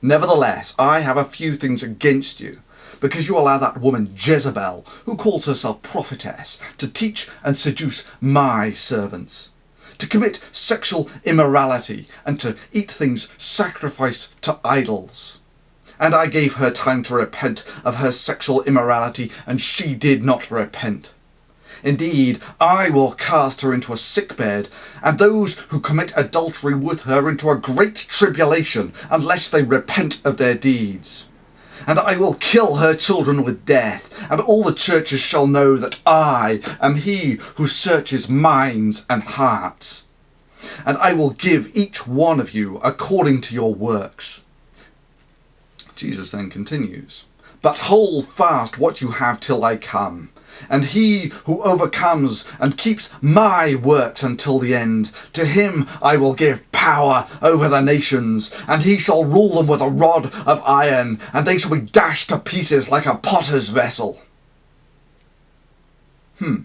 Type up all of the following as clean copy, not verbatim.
Nevertheless, I have a few things against you, because you allow that woman Jezebel, who calls herself prophetess, to teach and seduce my servants, to commit sexual immorality, and to eat things sacrificed to idols. And I gave her time to repent of her sexual immorality, and she did not repent. Indeed, I will cast her into a sickbed, and those who commit adultery with her into a great tribulation, unless they repent of their deeds. And I will kill her children with death, and all the churches shall know that I am he who searches minds and hearts. And I will give each one of you according to your works. Jesus then continues, but hold fast what you have till I come. And he who overcomes and keeps my works until the end, to him I will give power over the nations, and he shall rule them with a rod of iron, and they shall be dashed to pieces like a potter's vessel. Now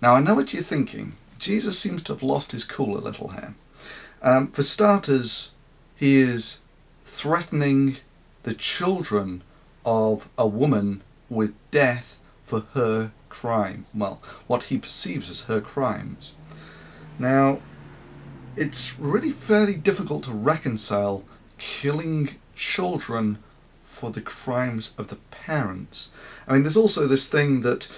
I know what you're thinking. Jesus seems to have lost his cool a little here. For starters, he is threatening the children of a woman with death for her crime. Well, what he perceives as her crimes. Now, it's really fairly difficult to reconcile killing children for the crimes of the parents. I mean, there's also this thing that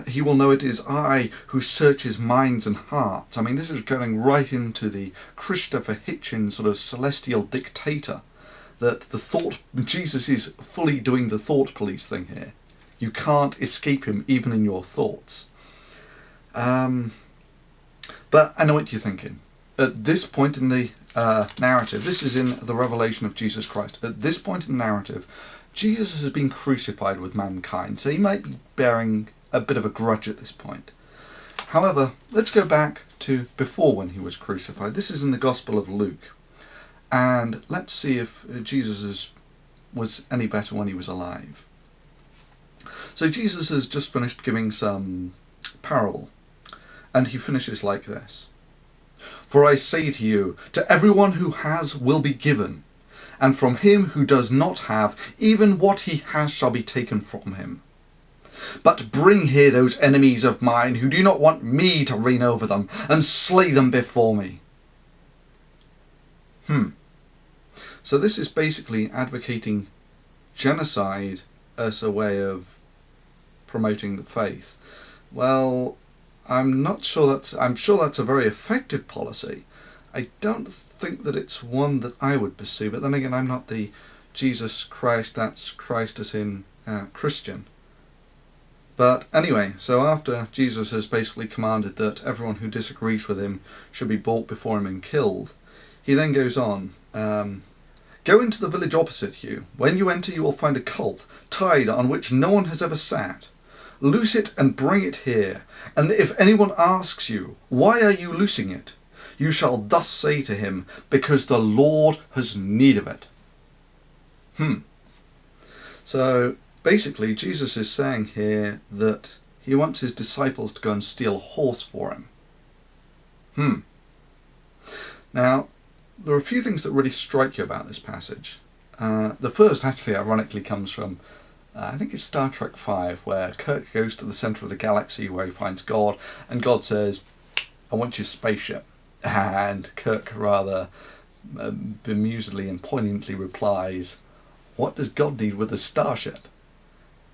he will know it is I who searches minds and hearts. I mean, this is going right into the Christopher Hitchens sort of celestial dictator, that the thought, Jesus is fully doing the thought police thing here. You can't escape him even in your thoughts. But I know what you're thinking. At this point in the narrative, this is in the revelation of Jesus Christ. At this point in the narrative, Jesus has been crucified with mankind, so he might be bearing a bit of a grudge at this point. However, let's go back to before when he was crucified. This is in the Gospel of Luke. And let's see if Jesus was any better when he was alive. So Jesus has just finished giving some parable, and he finishes like this. For I say to you, to everyone who has will be given, and from him who does not have, even what he has shall be taken from him. But bring here those enemies of mine who do not want me to reign over them, and slay them before me. So this is basically advocating genocide as a way of promoting the faith. Well, I'm sure that's a very effective policy. I don't think that it's one that I would pursue, but then again, I'm not the Jesus Christ, that's Christ as in Christian. But anyway, so after Jesus has basically commanded that everyone who disagrees with him should be brought before him and killed, he then goes on, go into the village opposite you. When you enter, you will find a colt tied on which no one has ever sat. Loose it and bring it here. And if anyone asks you, why are you loosing it? You shall thus say to him, because the Lord has need of it. So basically, Jesus is saying here that he wants his disciples to go and steal a horse for him. Now, there are a few things that really strike you about this passage. The first, actually, ironically, comes from, I think it's Star Trek V, where Kirk goes to the centre of the galaxy where he finds God, and God says, I want your spaceship. And Kirk rather bemusedly and poignantly replies, what does God need with a starship?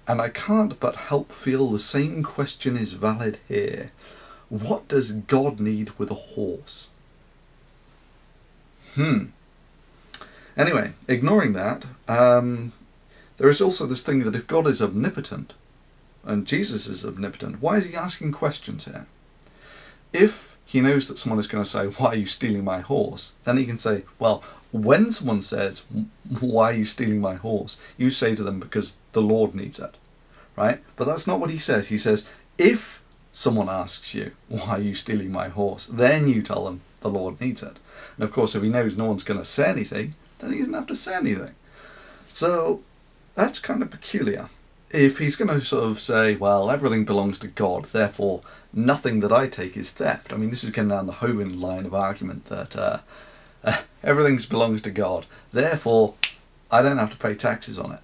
And I can't but help feel the same question is valid here. What does God need with a horse? Anyway, ignoring that, there is also this thing that if God is omnipotent, and Jesus is omnipotent, why is he asking questions here? If he knows that someone is going to say, why are you stealing my horse? Then he can say, well, when someone says, why are you stealing my horse? You say to them, because the Lord needs it. Right? But that's not what he says. He says, if someone asks you, why are you stealing my horse? Then you tell them the Lord needs it. And of course, if he knows no one's going to say anything, then he doesn't have to say anything. So that's kind of peculiar. If he's going to sort of say, well, everything belongs to God, therefore nothing that I take is theft. I mean, this is getting down the Hovind line of argument that everything belongs to God. Therefore, I don't have to pay taxes on it.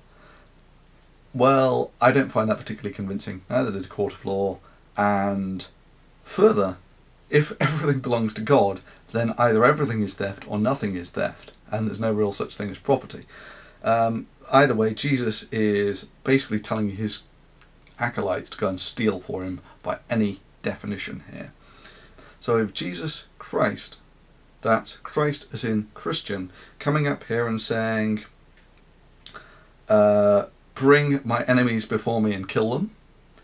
Well, I don't find that particularly convincing. Neither did a court of law. And further, if everything belongs to God, then either everything is theft or nothing is theft, and there's no real such thing as property. Either way, Jesus is basically telling his acolytes to go and steal for him by any definition here. So if Jesus Christ, that's Christ as in Christian, coming up here and saying, bring my enemies before me and kill them,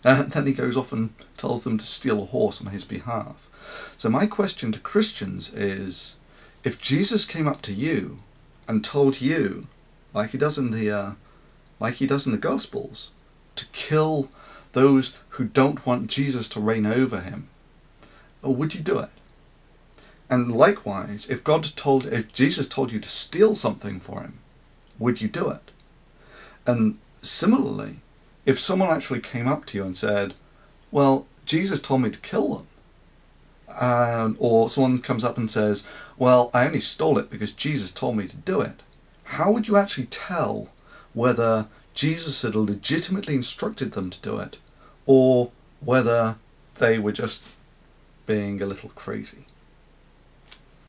and then he goes off and tells them to steal a horse on his behalf. So my question to Christians is, if Jesus came up to you and told you, like he does in the Gospels, to kill those who don't want Jesus to reign over him, would you do it? And likewise, if Jesus told you to steal something for him, would you do it? And similarly, if someone actually came up to you and said, well, Jesus told me to kill them, or someone comes up and says, well, I only stole it because Jesus told me to do it, how would you actually tell whether Jesus had legitimately instructed them to do it, or whether they were just being a little crazy?